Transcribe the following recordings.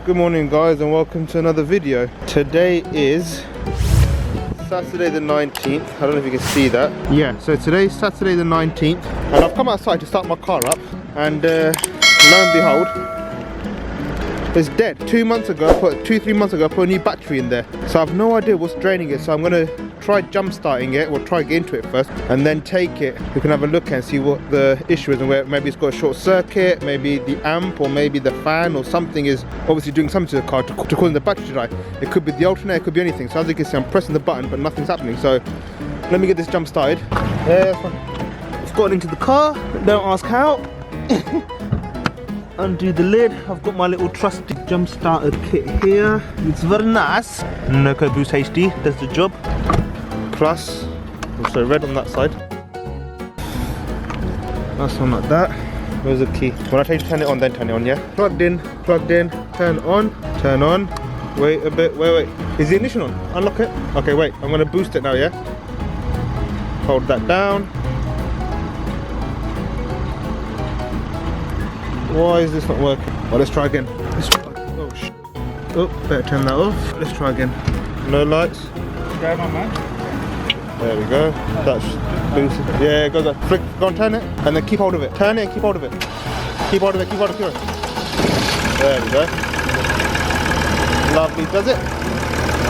Good morning guys and welcome to another video. Today is Saturday the 19th. I don't know if you can see that. Yeah, so today's Saturday the 19th and I've come outside to start my car up and lo and behold, it's dead. 2 months ago, 3 months ago, I put a new battery in there. So I have no idea what's draining it. So I'm gonna try jump starting it, or try get into it first, and then take it. We can have a look and see what the issue is and where maybe it's got a short circuit, maybe the amp, or maybe the fan, or something is obviously doing something to the car to cause the battery to die. It could be the alternator, it could be anything. So as you can see, I'm pressing the button, but nothing's happening. So let me get this jump started. Yeah, that's fine. I've gotten into the car. Don't ask how. Undo the lid. I've got my little trusty jump starter kit here. It's very nice. Noco Boost HD does the job. Plus, also red on that side. That's one like that. Where's the key? When I tell you to turn it on, then turn it on, yeah? Plugged in, turn on, turn on. Wait a bit, wait. Is the ignition on? Unlock it. Okay, wait, I'm gonna boost it now, yeah? Hold that down. Why is this not working? Well, let's try again. Oh, oh, better turn that off. Let's try again. No lights. Grab my man. There we go. That's boosted. Yeah, go. Flick, go and turn it. And then keep hold of it. Turn it and keep hold of it. Keep hold of it, keep hold of it. There we go. Lovely, does it?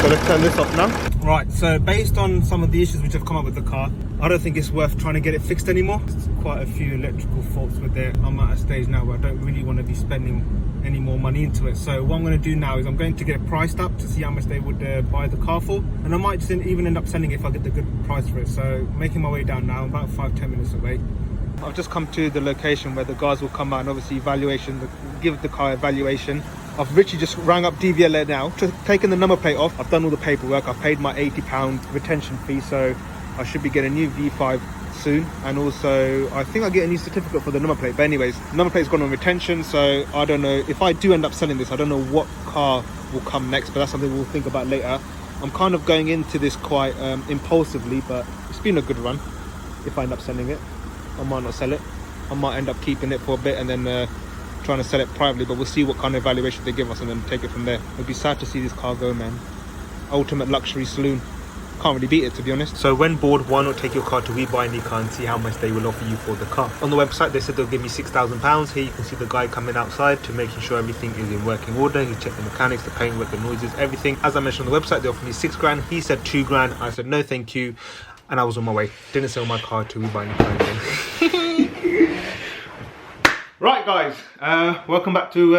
So let's turn this off now. Right, so based on some of the issues which have come up with the car, I don't think it's worth trying to get it fixed anymore. There's quite a few electrical faults with it. I'm at a stage now where I don't really want to be spending any more money into it. So what I'm going to do now is I'm going to get it priced up to see how much they would buy the car for. And I might just even end up selling it if I get the good price for it. So making my way down now, I'm about 5-10 minutes away. I've just come to the location where the guys will come out and obviously give the car evaluation. I've literally just rang up DVLA now, taken the number plate off. I've done all the paperwork. I've paid my £80 retention fee, so I should be getting a new V5 soon. And also, I think I'll get a new certificate for the number plate. But anyways, the number plate's gone on retention, so I don't know. If I do end up selling this, I don't know what car will come next, but that's something we'll think about later. I'm kind of going into this quite impulsively, but it's been a good run. If I end up selling it, I might not sell it. I might end up keeping it for a bit and then trying to sell it privately, but we'll see what kind of valuation they give us and then take it from there. It'd be sad to see this car go, man. Ultimate luxury saloon. Can't really beat it, to be honest. So when bored, why not take your car to We Buy Any Car and see how much they will offer you for the car. On the website they said they'll give me £6,000. Here you can see the guy coming outside to making sure everything is in working order. He checked the mechanics, the paintwork, the noises, everything. As I mentioned on the website, they offered me £6,000. He said £2,000. I said no thank you, and I was on my way. Didn't sell my car to We Buy Any Car again. Right guys, welcome back to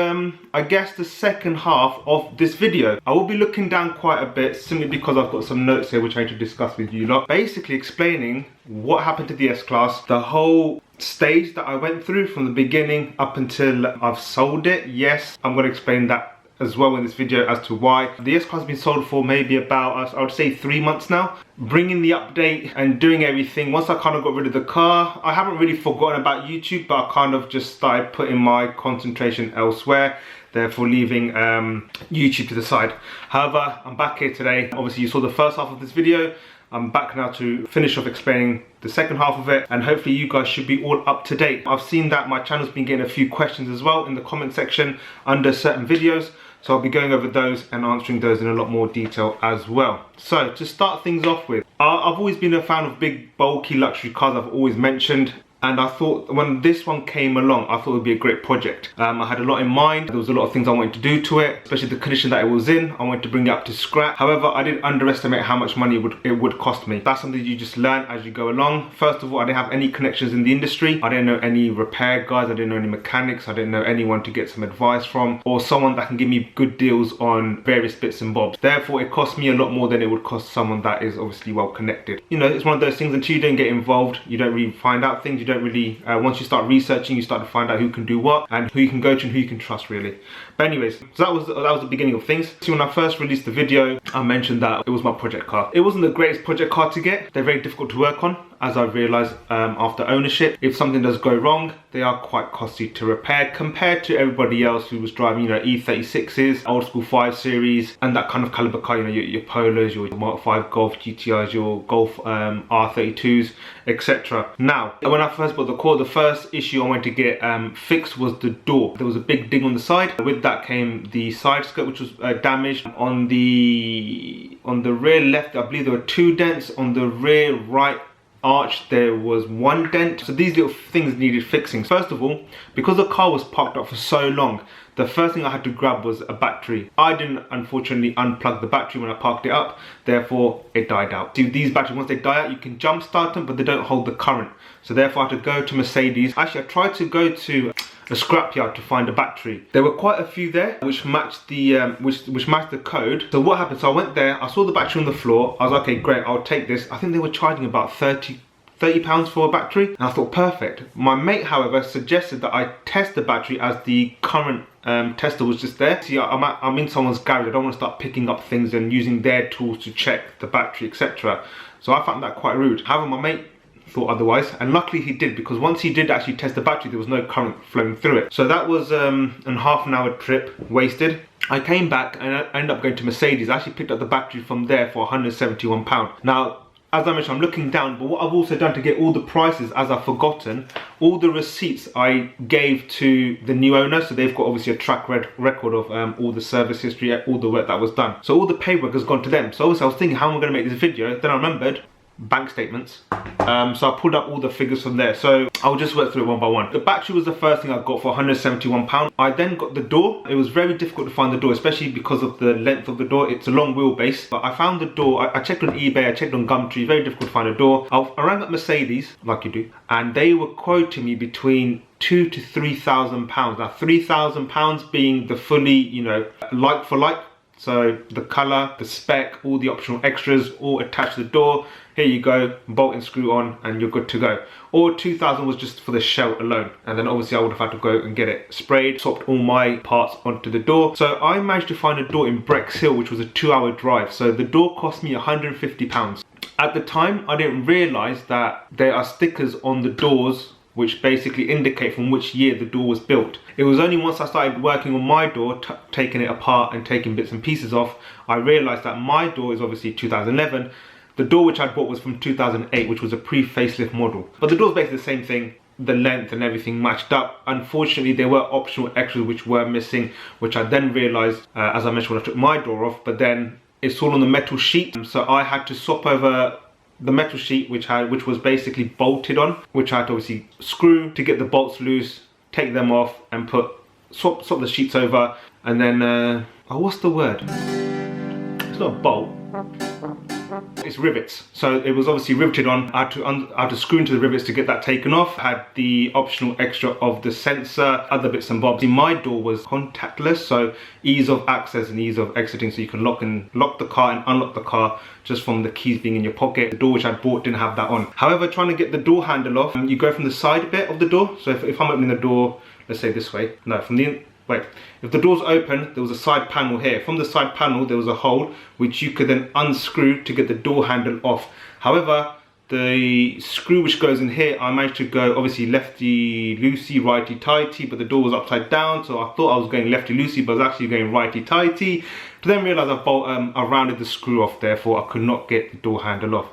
I guess the second half of this video. I will be looking down quite a bit simply because I've got some notes here which I need to discuss with you lot. Basically explaining what happened to the S-Class, the whole stage that I went through from the beginning up until I've sold it. Yes, I'm going to explain that as well in this video as to why. The S-Class has been sold for maybe about, I would say 3 months now. Bringing the update and doing everything. Once I kind of got rid of the car, I haven't really forgotten about YouTube, but I kind of just started putting my concentration elsewhere, therefore leaving YouTube to the side. However, I'm back here today. Obviously you saw the first half of this video. I'm back now to finish off explaining the second half of it, and hopefully you guys should be all up to date. I've seen that my channel's been getting a few questions as well in the comment section under certain videos. So I'll be going over those and answering those in a lot more detail as well. So to start things off with, I've always been a fan of big, bulky luxury cars, I've always mentioned. And I thought when this one came along, I thought it would be a great project. I had a lot in mind. There was a lot of things I wanted to do to it, especially the condition that it was in. I wanted to bring it up to scratch. However, I did underestimate how much money it would cost me. That's something you just learn as you go along. First of all, I didn't have any connections in the industry. I didn't know any repair guys. I didn't know any mechanics. I didn't know anyone to get some advice from, or someone that can give me good deals on various bits and bobs. Therefore, it cost me a lot more than it would cost someone that is obviously well connected. You know, it's one of those things, until you don't get involved, you don't really find out things. You don't really, once you start researching, you start to find out who can do what and who you can go to and who you can trust, really. But anyways, so that was the beginning of things. So when I first released the video, I mentioned that it was my project car. It wasn't the greatest project car to get. They're very difficult to work on. as I realised after ownership. If something does go wrong, they are quite costly to repair compared to everybody else who was driving, you know, E36s, old school 5 Series, and that kind of caliber car, you know, your Polos, your Mark 5 Golf GTIs, your Golf R32s, etc. Now, when I first bought the car, the first issue I wanted to get fixed was the door. There was a big ding on the side. With that came the side skirt, which was damaged. On the rear left, I believe there were 2 dents. On the rear right arch, there was 1 dent. So these little things needed fixing. First of all, because the car was parked up for so long, the first thing I had to grab was a battery. I didn't unfortunately unplug the battery when I parked it up, therefore it died out. See, these batteries, once they die out, you can jump start them, but they don't hold the current. So therefore I had to go to Mercedes. Actually, I tried to go to a scrapyard to find a battery. There were quite a few there which matched the which matched the code. So what happened? So I went there, I saw the battery on the floor. I was like, okay, great, I'll take this. I think they were charging about £30 for a battery, and I thought perfect. My mate, however, suggested that I test the battery as the current tester was just there. See, I'm in someone's garage. I don't want to start picking up things and using their tools to check the battery, etc. So I found that quite rude. However, my mate thought otherwise, and luckily he did, because once he did actually test the battery, there was no current flowing through it. So that was a half-an-hour trip wasted. I came back and I ended up going to Mercedes. I actually picked up the battery from there for £171. Now, as I mentioned, I'm looking down, but what I've also done to get all the prices, as I've forgotten, all the receipts I gave to the new owner, so they've got obviously a track record of all the service history, all the work that was done. So all the paperwork has gone to them. So obviously I was thinking, how am I going to make this video? Then I remembered bank statements. So I pulled up all the figures from there. So I'll just work through it one by one. The battery was the first thing I got for £171. I then got the door. It was very difficult to find the door, especially because of the length of the door. It's a long wheelbase, but I found the door. I checked on eBay, I checked on Gumtree, very difficult to find a door. I rang up Mercedes, like you do, and they were quoting me between £2,000 to £3,000. Now £3,000 being the fully, you know, like for like. So the colour, the spec, all the optional extras, all attached to the door. Here you go, bolt and screw on, and you're good to go. Or 2,000 was just for the shell alone. And then obviously I would have had to go and get it sprayed, swapped all my parts onto the door. So I managed to find a door in Brexhill, which was a 2-hour drive. So the door cost me £150. At the time, I didn't realise that there are stickers on the doors which basically indicate from which year the door was built. It was only once I started working on my door, taking it apart and taking bits and pieces off, I realised that my door is obviously 2011. The door which I bought was from 2008, which was a pre-facelift model. But the door's basically the same thing. The length and everything matched up. Unfortunately, there were optional extras which were missing, which I then realised, as I mentioned, when I took my door off, but then it's all on the metal sheet. So I had to swap over the metal sheet which was basically bolted on, which I had to obviously screw to get the bolts loose, take them off, and swap the sheets over, and then oh, what's the word? It's not a bolt. It's rivets. So it was obviously riveted on. I had to screw into the rivets to get that taken off. I had the optional extra of the sensor, other bits and bobs. My door was contactless, so ease of access and ease of exiting, so you can lock the car and unlock the car just from the keys being in your pocket. The door which I bought didn't have that on. However, trying to get the door handle off, you go from the side bit of the door. So if I'm opening the door, let's say this way, no, from the wait, if the door's open, there was a side panel here. From the side panel, there was a hole which you could then unscrew to get the door handle off. However, the screw which goes in here, I managed to go obviously lefty loosey, righty tighty, but the door was upside down, so I thought I was going lefty loosey, but I was actually going righty tighty. To then realise I rounded the screw off, therefore I could not get the door handle off.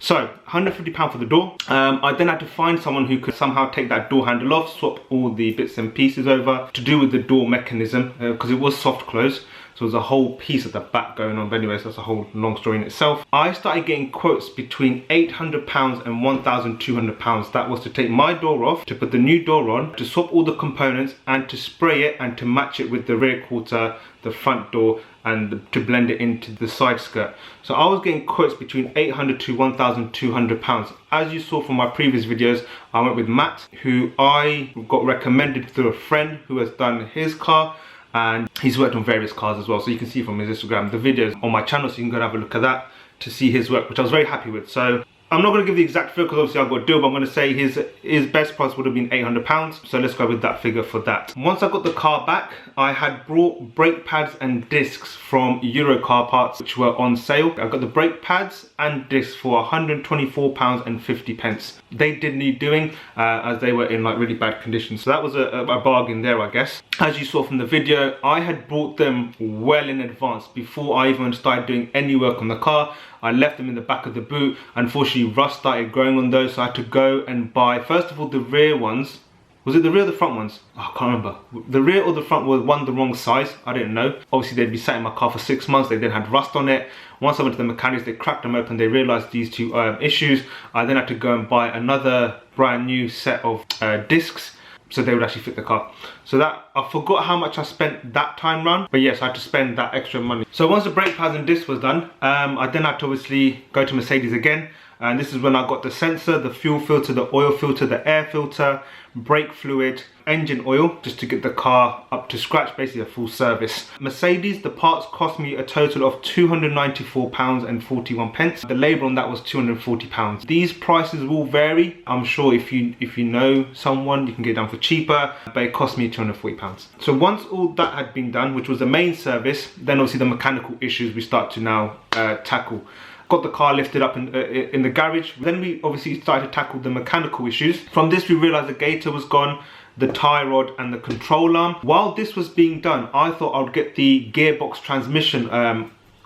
So £150 for the door. I then had to find someone who could somehow take that door handle off, swap all the bits and pieces over to do with the door mechanism, because it was soft close. So there's a whole piece at the back going on, but anyways, that's a whole long story in itself. I started getting quotes between £800 and £1,200. That was to take my door off, to put the new door on, to swap all the components, and to spray it and to match it with the rear quarter, the front door, and to blend it into the side skirt. So I was getting quotes between £800 to £1,200. As you saw from my previous videos, I went with Matt, who I got recommended through a friend who has done his car, and he's worked on various cars as well. So you can see from his Instagram, the videos on my channel, so you can go and have a look at that to see his work, which I was very happy with. So I'm not going to give the exact figure because obviously I've got a deal, but I'm going to say his best price would have been £800. So let's go with that figure for that. Once I got the car back, I had brought brake pads and discs from Euro Car Parts, which were on sale. I got the brake pads and discs for £124.50. They did need doing as they were in like really bad condition. So that was a bargain there, I guess. As you saw from the video, I had brought them well in advance before I even started doing any work on the car. I left them in the back of the boot. Unfortunately, rust started growing on those, so I had to go and buy, first of all, the rear ones. Was it the rear or the front ones? Oh, I can't remember. The rear or the front were one the wrong size. I didn't know. Obviously, they'd be sat in my car for 6 months. They then had rust on it. Once I went to the mechanics, they cracked them open. They realized these two issues. I then had to go and buy another brand new set of discs, so they would actually fit the car. So that, I forgot how much I spent that time round, but yes, I had to spend that extra money. So once the brake pads and discs was done, I then had to obviously go to Mercedes again. And this is when I got the sensor, the fuel filter, the oil filter, the air filter, brake fluid, engine oil, just to get the car up to scratch, basically a full service. Mercedes, the parts cost me a total of £294.41. The labour on that was £240. These prices will vary. I'm sure if you know someone, you can get it done for cheaper, but it cost me £240. So once all that had been done, which was the main service, then obviously the mechanical issues we start to now tackle. Got the car lifted up in the garage. Then we obviously started to tackle the mechanical issues. From this we realised the gator was gone, the tie rod and the control arm. While this was being done, I thought I would get the gearbox transmission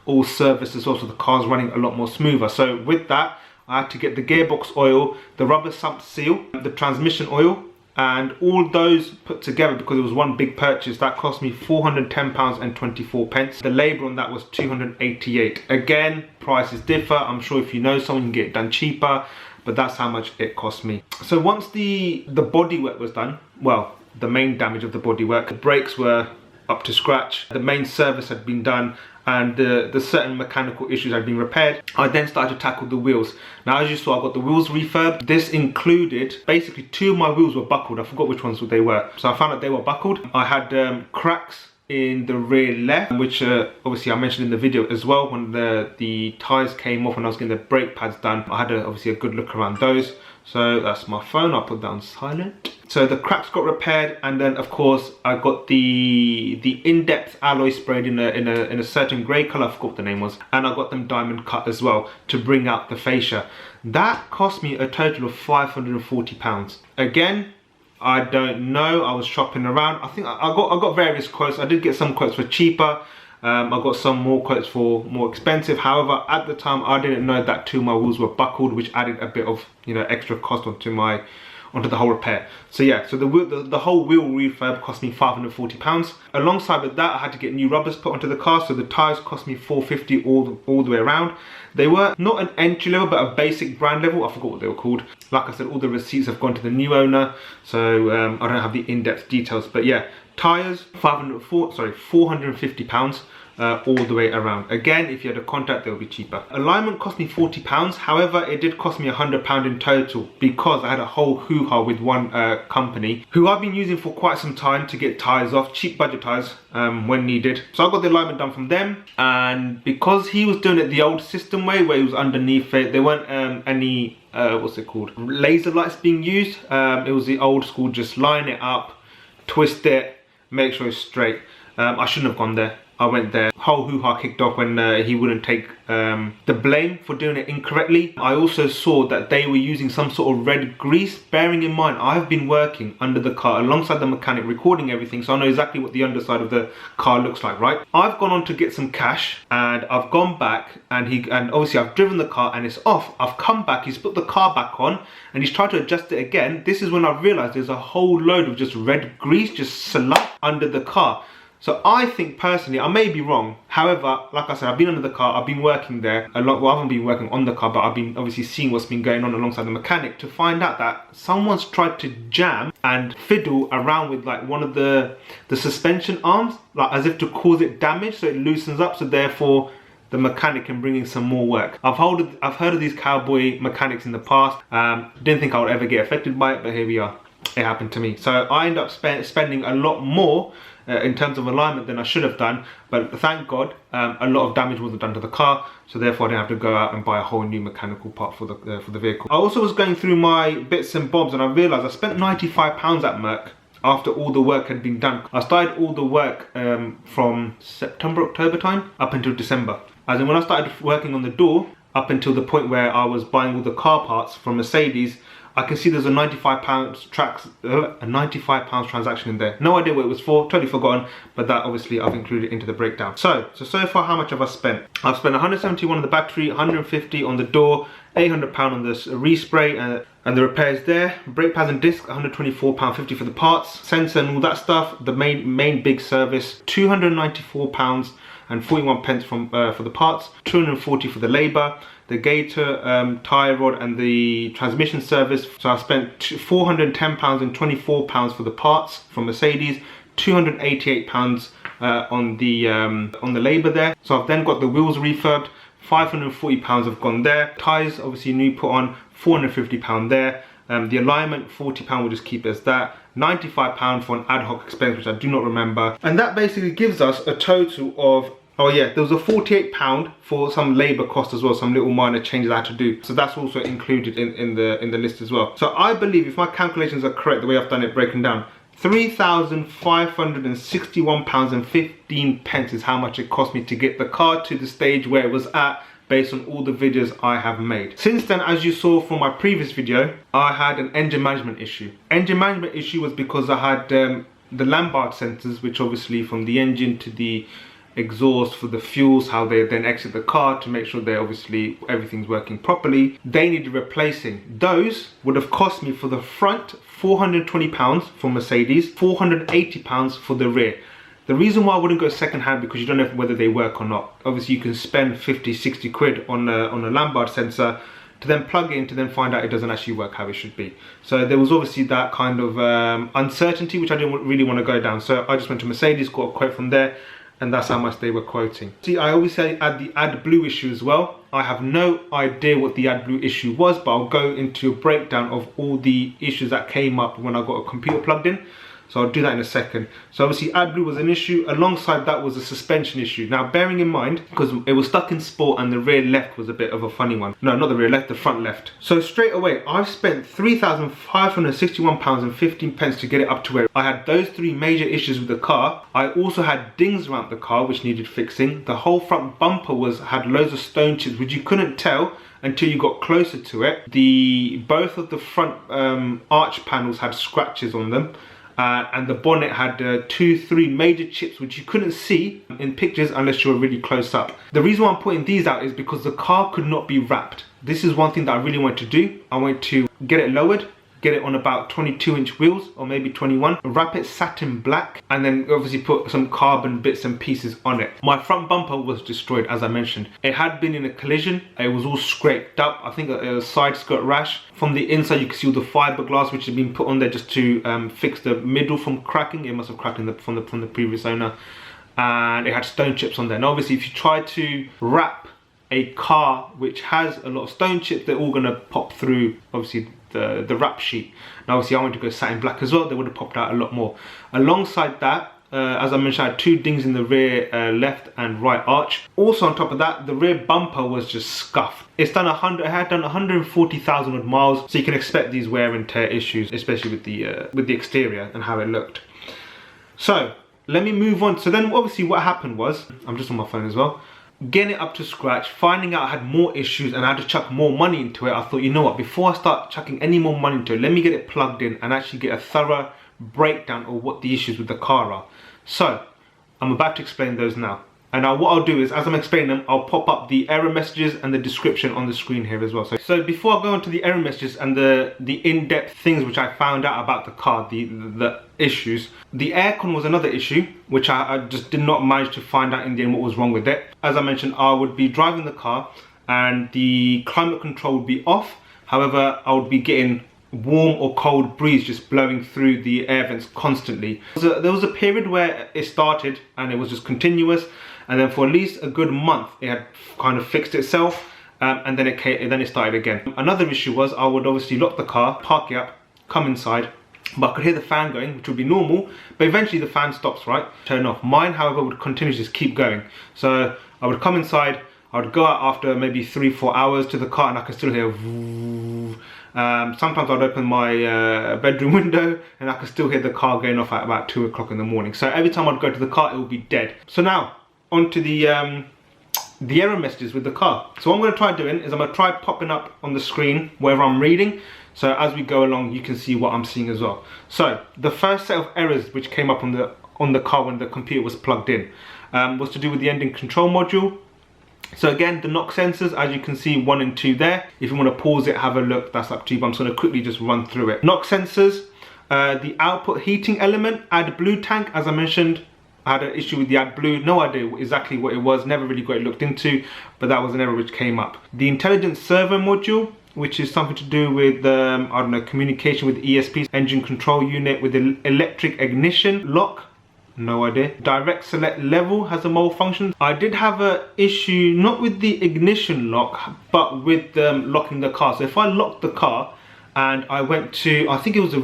all serviced as well, so the car's running a lot more smoother. So with that, I had to get the gearbox oil, the rubber sump seal, the transmission oil, and all those put together, because it was one big purchase, that cost me £410.24. The labour on that was £288. Again, prices differ. I'm sure if you know someone, you can get it done cheaper, but that's how much it cost me. So once the bodywork was done, well, the main damage of the bodywork, the brakes were up to scratch, the main service had been done, and the certain mechanical issues had been repaired, I then started to tackle the wheels. Now, as you saw, I got the wheels refurbed. This included, basically 2 of my wheels were buckled. I forgot which ones they were. So I found out they were buckled. I had cracks in the rear left, which obviously I mentioned in the video as well. When the tyres came off and I was getting the brake pads done, I had obviously a good look around those. So that's my phone, I'll put that on silent. So the cracks got repaired, and then of course I got the in-depth alloy sprayed in a certain grey colour, I forgot what the name was, and I got them diamond cut as well to bring out the fascia. That cost me a total of £540. Again, I don't know, I was shopping around. I think I got various quotes. I did get some quotes for cheaper. I got some more quotes for more expensive. However, at the time I didn't know that 2 of my wheels were buckled, which added a bit of, you know, extra cost onto the whole repair. So yeah, so the whole wheel refurb cost me £540. Alongside with that, I had to get new rubbers put onto the car, so the tyres cost me $450 all the way around. They were not an entry level, but a basic brand level. I forgot what they were called. Like I said, all the receipts have gone to the new owner, so I don't have the in-depth details. But yeah, tyres, £450 all the way around. Again, if you had a contact, they'll be cheaper. Alignment cost me £40. However, it did cost me £100 in total, because I had a whole hoo-ha with one company who I've been using for quite some time to get tyres off, cheap budget tyres when needed. So I got the alignment done from them, and because he was doing it the old system way, where he was underneath it, there weren't any what's it called, laser lights being used. It was the old school, just line it up, twist it, make sure it's straight. I shouldn't have gone there. I went there. Whole hoo-ha kicked off when he wouldn't take the blame for doing it incorrectly. I also saw that they were using some sort of red grease. Bearing in mind, I've been working under the car alongside the mechanic, recording everything, so I know exactly what the underside of the car looks like, right? I've gone on to get some cash, and I've gone back, and obviously I've driven the car and it's off. I've come back, he's put the car back on, and he's tried to adjust it again. This is when I've realised there's a whole load of just red grease just slumped under the car. So I think personally, I may be wrong. However, like I said, I've been under the car, I've been working there a lot. Well, I haven't been working on the car, but I've been obviously seeing what's been going on alongside the mechanic to find out that someone's tried to jam and fiddle around with like one of the suspension arms, like as if to cause it damage, so it loosens up, so therefore the mechanic can bring in some more work. I've heard of these cowboy mechanics in the past. Didn't think I would ever get affected by it, but here we are. It happened to me. So I ended up spending a lot more in terms of alignment than I should have done, but thank God a lot of damage wasn't done to the car, so therefore I didn't have to go out and buy a whole new mechanical part for the vehicle. I also was going through my bits and bobs and I realised I spent £95 at Merck after all the work had been done. I started all the work from September, October time up until December. As in when I started working on the door, up until the point where I was buying all the car parts from Mercedes, I can see there's a £95 transaction in there. No idea what it was for, totally forgotten, but that obviously I've included into the breakdown. So far how much have I spent? I've spent 171 on the battery, 150 on the door, £800 on this respray and the repairs there. Brake pads and disc, £124.50 for the parts, sensor and all that stuff. The main big service, £294 and 41 pence for the parts, 240 for the labour, the gator, tie rod and the transmission service. So I spent £410 and 24 pounds for the parts from Mercedes, £288 on the labour there. So I've then got the wheels refurbed, £540 have gone there. Tyres obviously new put on, £450 there. The alignment, £40, we'll just keep it as that. £95 for an ad hoc expense, which I do not remember. And that basically gives us a total of, oh yeah, there was a £48 for some labour cost as well, some little minor changes I had to do. So that's also included in the list as well. So I believe, if my calculations are correct, the way I've done it breaking down, £3,561.15 is how much it cost me to get the car to the stage where it was at, based on all the videos I have made. Since then, as you saw from my previous video, I had an engine management issue. Engine management issue was because I had the Lambert sensors, which obviously from the engine to the exhaust for the fuels, how they then exit the car to make sure they obviously everything's working properly, they needed replacing. Those would have cost me for the front £420 for Mercedes, £480 for the rear. The reason why I wouldn't go second hand, because you don't know whether they work or not. Obviously you can spend 50-60 quid on a Lambert sensor to then plug it in to then find out it doesn't actually work how it should be. So there was obviously that kind of uncertainty which I didn't really want to go down. So I just went to Mercedes, got a quote from there, and that's how much they were quoting. See, I always say add the AdBlue issue as well. I have no idea what the AdBlue issue was, but I'll go into a breakdown of all the issues that came up when I got a computer plugged in. So I'll do that in a second. So obviously AdBlue was an issue. Alongside that was a suspension issue. Now bearing in mind, because it was stuck in sport and the rear left was a bit of a funny one. No, not the rear left, the front left. So straight away, I've spent £3,561.15 to get it up to where I had those three major issues with the car. I also had dings around the car which needed fixing. The whole front bumper had loads of stone chips which you couldn't tell until you got closer to it. Both of the front arch panels had scratches on them. And the bonnet had 2-3 major chips which you couldn't see in pictures unless you were really close up. The reason why I'm pointing these out is because the car could not be wrapped. This is one thing that I really wanted to do. I wanted to get it lowered, get it on about 22-inch wheels or maybe 21, wrap it satin black, and then obviously put some carbon bits and pieces on it. My front bumper was destroyed, as I mentioned. It had been in a collision. It was all scraped up. I think a side skirt rash. From the inside you can see all the fiberglass which had been put on there just to fix the middle from cracking. It must have cracked from the previous owner. And it had stone chips on there. And obviously if you try to wrap a car which has a lot of stone chips, they're all going to pop through obviously the wrap sheet. Now obviously I want to go satin black as well. They would have popped out a lot more. Alongside that, as I mentioned, I had 2 dings in the rear left and right arch. Also on top of that, the rear bumper was just scuffed. It had done 140,000 odd miles, so you can expect these wear and tear issues, especially with the exterior and how it looked. So let me move on. So then obviously what happened was, I'm just on my phone as well, getting it up to scratch, finding out I had more issues and I had to chuck more money into it. I thought, you know what, before I start chucking any more money into it, let me get it plugged in and actually get a thorough breakdown of what the issues with the car are. So I'm about to explain those now. And now what I'll do is, as I'm explaining them, I'll pop up the error messages and the description on the screen here as well. So before I go into the error messages and the in-depth things which I found out about the car, the issues, the aircon was another issue which I just did not manage to find out in the end what was wrong with it. As I mentioned, I would be driving the car and the climate control would be off. However, I would be getting warm or cold breeze just blowing through the air vents constantly. There was a period where it started and it was just continuous, and then for at least a good month it had kind of fixed itself, and then it started again. Another issue was I would obviously lock the car, park it up, come inside, but I could hear the fan going, which would be normal, but eventually the fan stops, right? Turn off. Mine, however, would continue to just keep going. So I would come inside, I would go out after maybe 3-4 hours to the car, and I could still hear sometimes I'd open my bedroom window and I could still hear the car going off at about 2 o'clock in the morning. So every time I'd go to the car, it would be dead. So now, onto the error messages with the car. So what I'm going to try doing is I'm going to try popping up on the screen wherever I'm reading. So as we go along, you can see what I'm seeing as well. So the first set of errors which came up on the car when the computer was plugged in was to do with the engine control module. So again, the knock sensors, as you can see, 1 and 2 there. If you want to pause it, have a look, that's up to you, but I'm just going to quickly just run through it. Knock sensors, the output heating element, AdBlue tank, as I mentioned, I had an issue with the AdBlue, no idea exactly what it was, never really got it looked into, but that was an error which came up. The intelligent servo module, which is something to do with, I don't know, communication with ESP, engine control unit with the electric ignition lock. No idea. Direct select level has a malfunction. I did have an issue not with the ignition lock, but with locking the car. So if I locked the car and I went to, I think it was the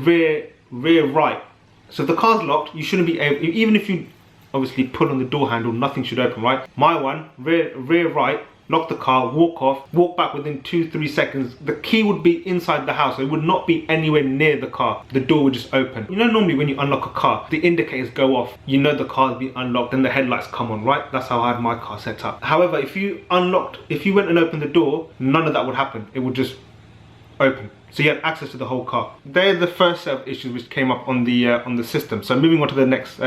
rear right. So if the car's locked, you shouldn't be able, even if you obviously pull on the door handle, nothing should open, right? My one, rear right, lock the car, walk off, walk back within 2-3 seconds. The key would be inside the house. So it would not be anywhere near the car. The door would just open. You know, normally when you unlock a car, the indicators go off. You know the car's been unlocked and the headlights come on, right? That's how I had my car set up. However, if you went and opened the door, none of that would happen. It would just open. So you had access to the whole car. They're the first set of issues which came up on the system. So moving on to the next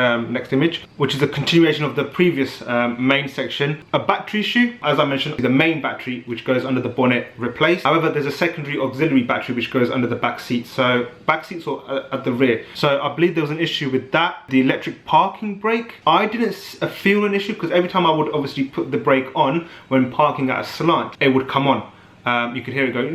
image, which is a continuation of the previous main section. A battery issue, as I mentioned, the main battery which goes under the bonnet replaced. However, there's a secondary auxiliary battery which goes under the back seat. So back seats are at the rear. So I believe there was an issue with that. The electric parking brake, I didn't feel an issue because every time I would obviously put the brake on when parking at a slant, it would come on. You could hear it go,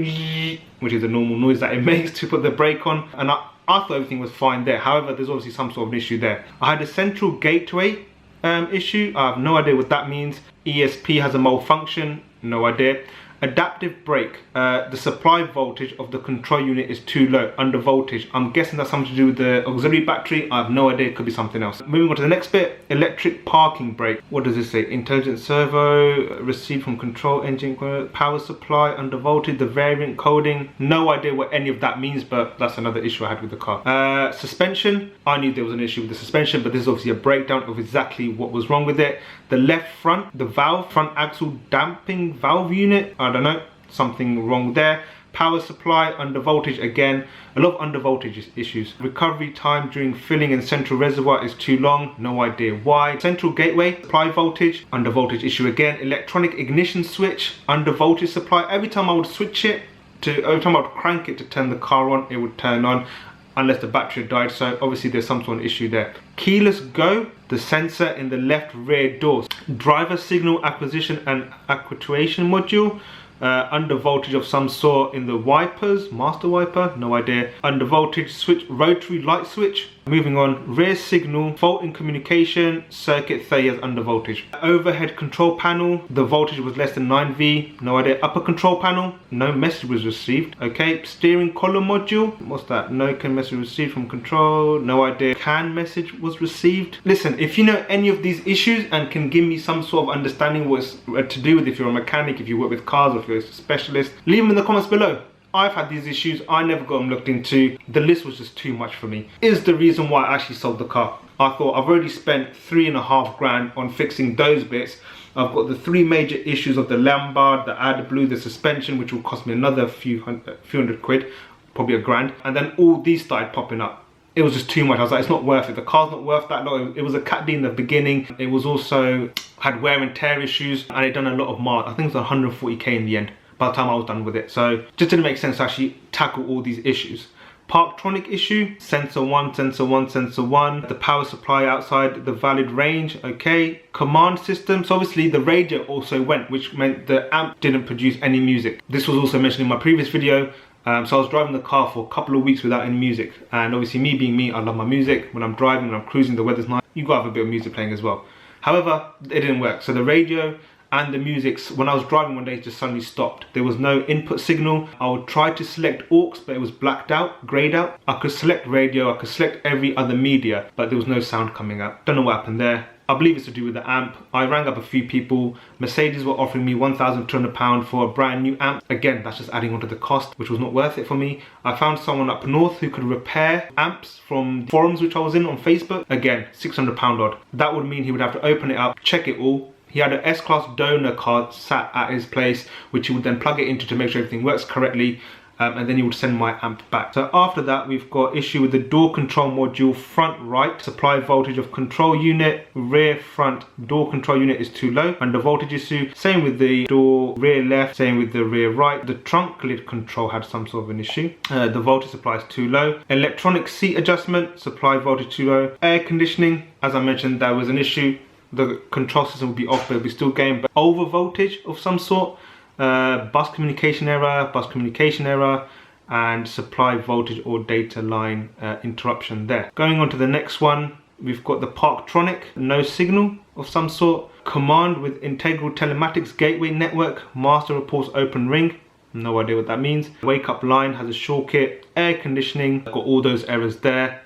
which is a normal noise that it makes to put the brake on, and I thought everything was fine there. However, there's obviously some sort of an issue there. I had a central gateway issue. I have no idea what that means. ESP has a malfunction, no idea. Adaptive brake, the supply voltage of the control unit is too low, under voltage. I'm guessing that's something to do with the auxiliary battery. I have no idea, it could be something else. Moving on to the next bit, electric parking brake. What does this say? Intelligent servo, received from control engine, power supply, under voltage, the variant coding. No idea what any of that means, but that's another issue I had with the car. Suspension, I knew there was an issue with the suspension, but this is obviously a breakdown of exactly what was wrong with it. The left front, the valve, front axle damping valve unit, I don't know, something wrong there. Power supply, under voltage again, a lot of under voltage issues. Recovery time during filling in central reservoir is too long, no idea why. Central gateway, supply voltage, under voltage issue again. Electronic ignition switch, under voltage supply. Every time I would switch it, every time I would crank it to turn the car on, it would turn on unless the battery had died, so obviously there's some sort of issue there. Keyless go, the sensor in the left rear doors. Driver signal acquisition and actuation module, under voltage of some sort in the wipers, master wiper, no idea. Under voltage switch, rotary light switch. Moving on, rear signal, fault in communication, circuit failures under voltage. Overhead control panel, the voltage was less than 9V, no idea. Upper control panel, no message was received. Okay, steering column module, what's that? No can message received from control, no idea. Can message was received. Listen, if you know any of these issues and can give me some sort of understanding what's to do with, if you're a mechanic, if you work with cars, or if you're a specialist, leave them in the comments below. I've had these issues, I never got them looked into. The list was just too much for me. Is the reason why I actually sold the car. I thought I've already spent 3.5 grand on fixing those bits. I've got the 3 major issues of the Lombard, the AdBlue, the suspension, which will cost me another few hundred quid, probably a grand. And then all these started popping up. It was just too much. I was like, it's not worth it. The car's not worth that lot. It was a Cat D in the beginning. It was also had wear and tear issues, and it done a lot of miles. I think it was 140k in the end by the time I was done with it. So just didn't make sense to actually tackle all these issues. Parktronic issue, sensor 1, sensor 1, sensor 1. The power supply outside the valid range, okay. Command system, so obviously the radio also went, which meant the amp didn't produce any music. This was also mentioned in my previous video. So I was driving the car for a couple of weeks without any music. And obviously me being me, I love my music. When I'm driving, when I'm cruising, the weather's nice, you gotta have a bit of music playing as well. However, it didn't work. So the radio and the music, when I was driving one day, it just suddenly stopped. There was no input signal. I would try to select aux, but it was blacked out, grayed out. I could select radio, I could select every other media, but there was no sound coming out. Don't know what happened there. I believe it's to do with the amp. I rang up a few people. Mercedes were offering me £1,200 for a brand new amp. Again, that's just adding on to the cost, which was not worth it for me. I found someone up north who could repair amps from forums which I was in on Facebook. Again, £600 odd. That would mean he would have to open it up, check it all. He had an S-Class donor card sat at his place, which he would then plug it into to make sure everything works correctly. And then he would send my amp back. So after that, we've got issue with the door control module, front right, supply voltage of control unit, rear front door control unit is too low, under voltage issue. Same with the door rear left, same with the rear right. The trunk lid control had some sort of an issue. The voltage supply is too low. Electronic seat adjustment, supply voltage too low. Air conditioning, as I mentioned, that was an issue. The control system would be off, but it'll be still going, but over voltage of some sort. Bus communication error, and supply voltage or data line interruption there. Going on to the next one, we've got the Parktronic, no signal of some sort. Command with integral telematics gateway network, master reports open ring. No idea what that means. Wake up line has a short kit. Air conditioning, got all those errors there.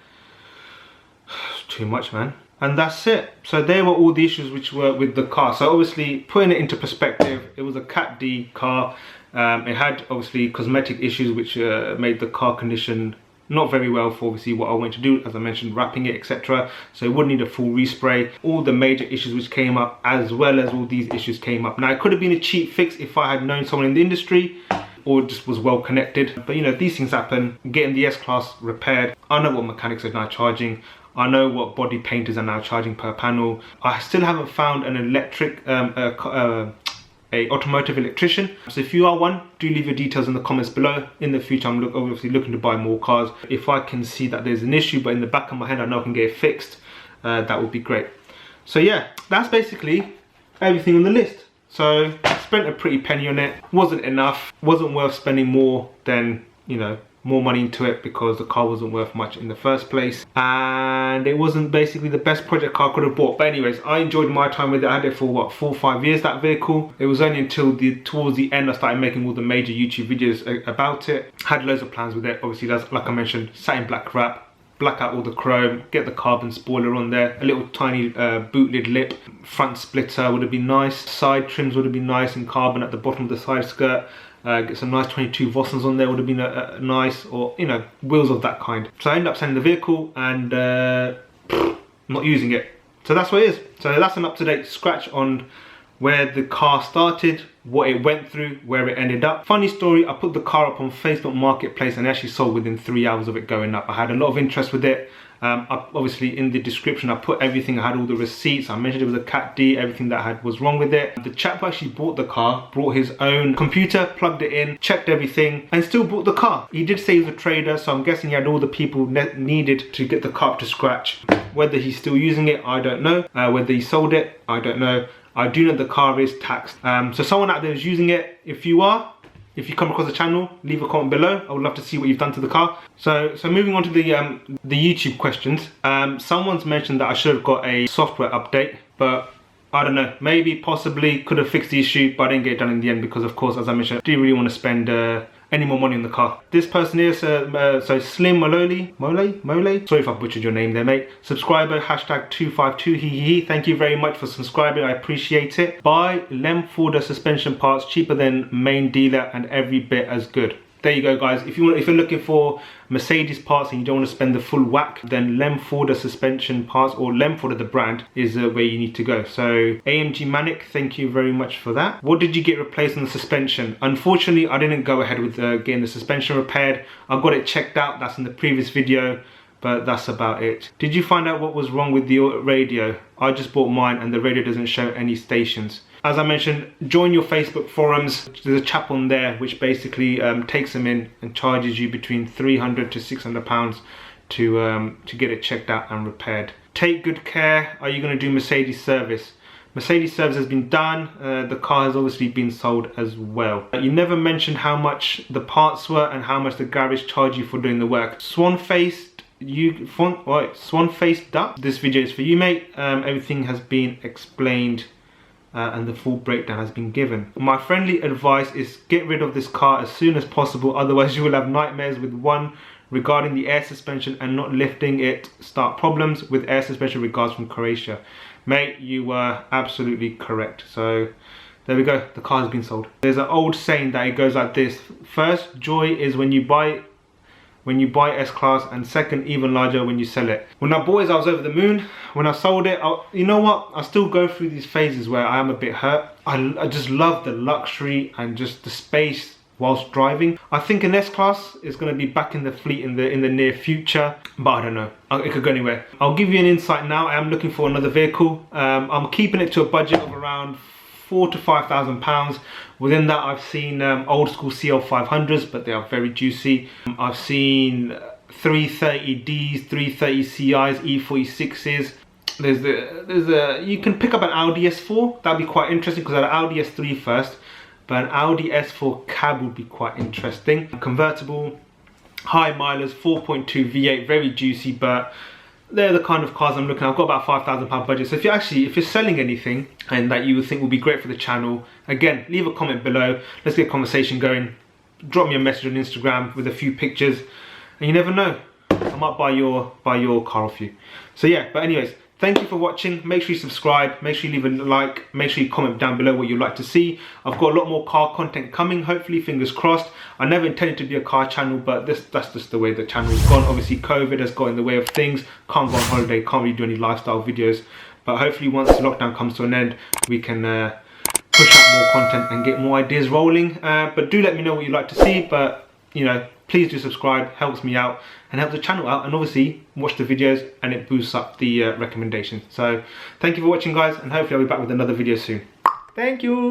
Too much, man. And that's it. So there were all the issues which were with the car. So obviously, putting it into perspective, it was a Cat D car. It had obviously cosmetic issues which made the car condition not very well for obviously what I went to do, as I mentioned, wrapping it, etc. So it would need a full respray. All the major issues which came up, as well as all these issues came up. Now it could have been a cheap fix if I had known someone in the industry or just was well connected. But you know, these things happen. Getting the S-Class repaired, I know what mechanics are now charging. I know what body painters are now charging per panel. I still haven't found an electric, a automotive electrician. So if you are one, do leave your details in the comments below. In the future, I'm obviously looking to buy more cars. If I can see that there's an issue, but in the back of my head I know I can get it fixed, that would be great. So yeah, that's basically everything on the list. So I spent a pretty penny on it. Wasn't enough. Wasn't worth spending more than, you know, more money into it, because the car wasn't worth much in the first place, and it wasn't basically the best project car I could have bought. But anyways, I enjoyed my time with it. I had it for what, 4 or 5 years, that vehicle. It was only until towards the end I started making all the major YouTube videos about it. Had loads of plans with it. Obviously, that's, like I mentioned, satin black wrap, black out all the chrome, get the carbon spoiler on there, a little tiny boot lid lip, front splitter would have been nice, side trims would have been nice in carbon at the bottom of the side skirt. Get some nice 22 Vossens on there would have been nice, or you know, wheels of that kind. So I ended up selling the vehicle and not using it. So that's what it is. So that's an up-to-date scratch on where the car started, what it went through, where it ended up. Funny story, I put the car up on Facebook Marketplace and it actually sold within 3 hours of it going up. I had a lot of interest with it. Obviously in the description I put everything. I had all the receipts. I mentioned it was a Cat D, everything that I had was wrong with it. The chap who actually bought the car brought his own computer, plugged it in, checked everything, and still bought the car. He did say he was a trader, so I'm guessing he had all the people needed to get the car up to scratch. Whether he's still using it, I don't know. Whether he sold it, I don't know. I do know the car is taxed. So someone out there is using it. If you are, if you come across the channel, leave a comment below. I would love to see what you've done to the car. So moving on to the YouTube questions. Someone's mentioned that I should have got a software update, but I don't know. Maybe, possibly, could have fixed the issue, but I didn't get it done in the end because, of course, as I mentioned, I didn't really want to spend any more money on the car. This person here, so Slim Mole, sorry if I butchered your name there, mate. Subscriber, hashtag 252 hee. Thank you very much for subscribing, I appreciate it. Buy Lemforder suspension parts, cheaper than main dealer and every bit as good. There you go, guys. If you're looking for Mercedes parts and you don't want to spend the full whack, then Lemforder suspension parts, or Lemforder the brand, is where you need to go. So AMG Manic, thank you very much for that. What did you get replaced on the suspension? Unfortunately, I didn't go ahead with getting the suspension repaired. I got it checked out. That's in the previous video, but that's about it. Did you find out what was wrong with the radio? I just bought mine and the radio doesn't show any stations. As I mentioned, join your Facebook forums. There's a chap on there which basically takes them in and charges you between £300 to £600 to get it checked out and repaired. Take good care. Are you going to do Mercedes service? Mercedes service has been done. The car has obviously been sold as well. You never mentioned how much the parts were and how much the garage charged you for doing the work. Swan-faced duck. This video is for you, mate. Everything has been explained and the full breakdown has been given. My friendly advice is get rid of this car as soon as possible, otherwise you will have nightmares with one regarding the air suspension and not lifting it start problems with air suspension. Regards from Croatia. Mate, you were absolutely correct. So there we go, the car has been sold. There's an old saying that it goes like this: first joy is when you buy S-Class, and second, even larger when you sell it. When I bought it, I was over the moon. When I sold it, you know what? I still go through these phases where I am a bit hurt. I just love the luxury and just the space whilst driving. I think an S-Class is going to be back in the fleet in the near future, but I don't know. It could go anywhere. I'll give you an insight now. I am looking for another vehicle. I'm keeping it to a budget of around £4,000 to £5,000. Within that, I've seen old school CL500s, but they are very juicy. I've seen 330Ds, 330Ci's, E46s. You can pick up an Audi S4. That'd be quite interesting because I had an Audi S3 first, but an Audi S4 cab would be quite interesting. Convertible, high milers, 4.2 V8, very juicy, but they're the kind of cars I'm looking at. I've got about £5,000 budget. So if you're selling anything and that you would think would be great for the channel, again, leave a comment below. Let's get a conversation going. Drop me a message on Instagram with a few pictures, and you never know, I might buy your car off you. So yeah, but anyways, thank you for watching. Make sure you subscribe, make sure you leave a like, make sure you comment down below what you'd like to see. I've got a lot more car content coming, hopefully, fingers crossed. I never intended to be a car channel, but that's just the way the channel's gone. Obviously, COVID has got in the way of things. Can't go on holiday, can't really do any lifestyle videos. But hopefully once lockdown comes to an end, we can push out more content and get more ideas rolling. But do let me know what you'd like to see. But, you know, please do subscribe, helps me out and helps the channel out, and obviously watch the videos and it boosts up the recommendations. So thank you for watching, guys, and hopefully I'll be back with another video soon. Thank you.